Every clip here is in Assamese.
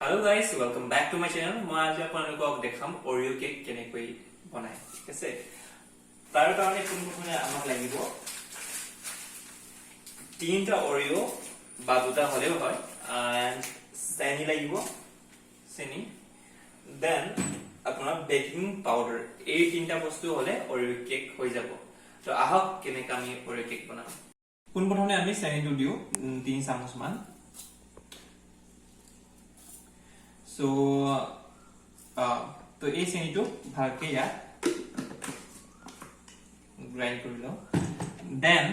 Hello guys, welcome back to my channel. মই আজি আপোনালোকক দেখাম Oreo কেক কেনেকৈ বনায় ঠিক আছে তাৰ কাৰণে কোনখনে আমাক লাগিব তিনটা Oreo বা দুটা হলেও হয় and চেনি লাগিব চেনি then আপোনাৰ বেকিং পাউডাৰ এই তিনটা বস্তু হলে Oreo কেক হৈ যাব তো আহক কেনেকৈ আমি Oreo কেক বনাম কোনখনে আমি চেনিটো দিও 3 চামুচ মান So, तो ये सेनी तो भाग के यार ग्राइंड कर लो then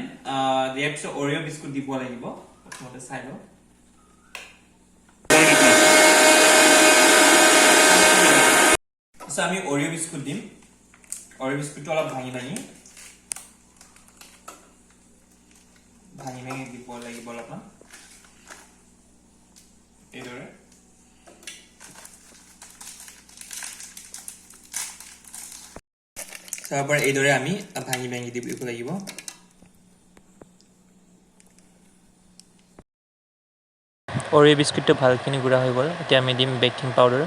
दिया पिछले Oreo बिस्कुट दीपो लगी बो मोटे साइलो so आमी Oreo बिस्कुट दीम Oreo बिस्कुट तो अलग भांगी भांगी दीपो लगी बो लपना इधर তারপর এই ধরে আমি ভাঙি ভাঙি দিব লাগিব Oreo বিস্কুটটো ভালখিনি গুড়া হৈ গ'ল এতিয়া আমি দিম বেকিং পাউডাৰ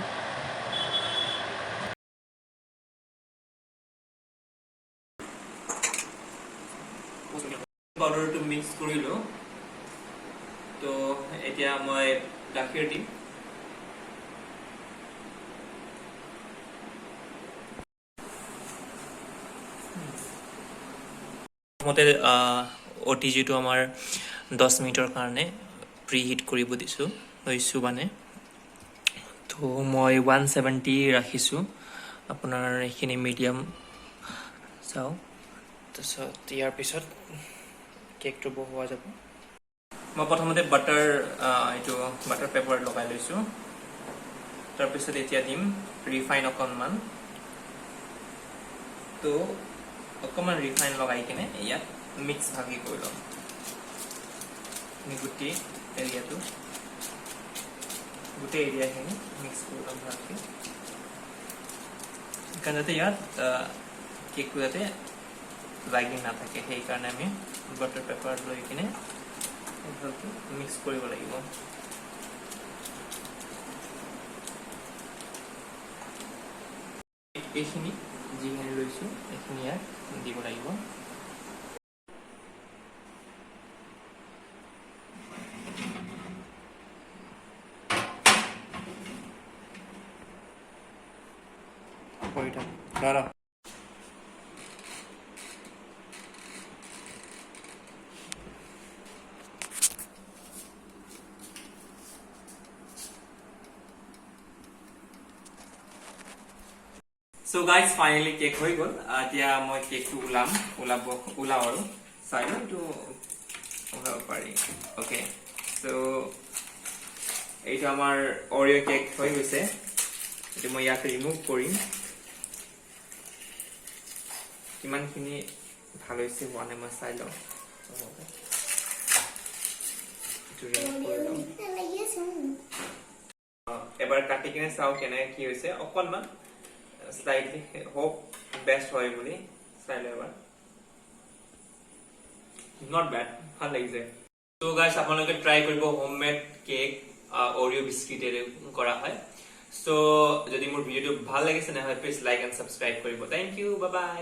পাউডাৰটো মিক্স কৰিলো তো এতিয়া মই গাখীৰ দিম মতে ওটিজিটো আমাৰ 10 মিনিটৰ কাৰণে প্ৰি হিট কৰিব দিছো লৈছো মানে তো মই 170 ৰাখিছো আপোনাৰ এখিনি মিডিয়াম চাও তাৰপিছত ইয়াৰ পিছত কেকটো বহোৱা যাব মই প্ৰথমতে বাটাৰ এইটো বাটাৰ পেপাৰ লগাই লৈছো তাৰপিছত এতিয়া দিম ৰিফাইন অকণমান তো অকমান ৰিফাইন লগাই কিনে ইয়াত মিক্স ভাগি কৰি লম গুটি এৰিয়াটো গুটি এৰিয়াখিনি মিক্স কৰি লম ভালকৈ কাৰণ যাতে ইয়াত কেকটো যাতে লাগি নাথাকে সেইকাৰণে আমি বাটাৰ পেপাৰ লৈ কিনে ভালকৈ মিক্স কৰিব লাগিব এইখিনি যিখিনি লৈছো এইখিনি ইয়াত দিব লাগিব Claro. So guys, finally cake হৈ গল এতিয়া মই কেকটো উলাও আৰু সাইডটো ওলাব পাৰি ওকে সো এইটো আমাৰ Oreo কেক হৈ গৈছে এটা মই ইয়াক ৰিমুভ কৰিম কিমানখিনি ভাল হৈছে ওয়ানে মই চাই লওঁ এবাৰ কাটি কিনে চাও কেনে কি হৈছে অকণমান slightly hope best hoy boli style ever not bad ভাল লাগিছে so guys আপোনালোকে ট্ৰাই কৰিব হোমমেড কেক Oreo বিস্কিট এৰে কৰা হয় so যদি মোৰ ভিডিওটো ভাল লাগিছে না হয় প্লিজ লাইক এন্ড সাবস্ক্ৰাইব কৰিব থ্যাংক ইউ বাই বাই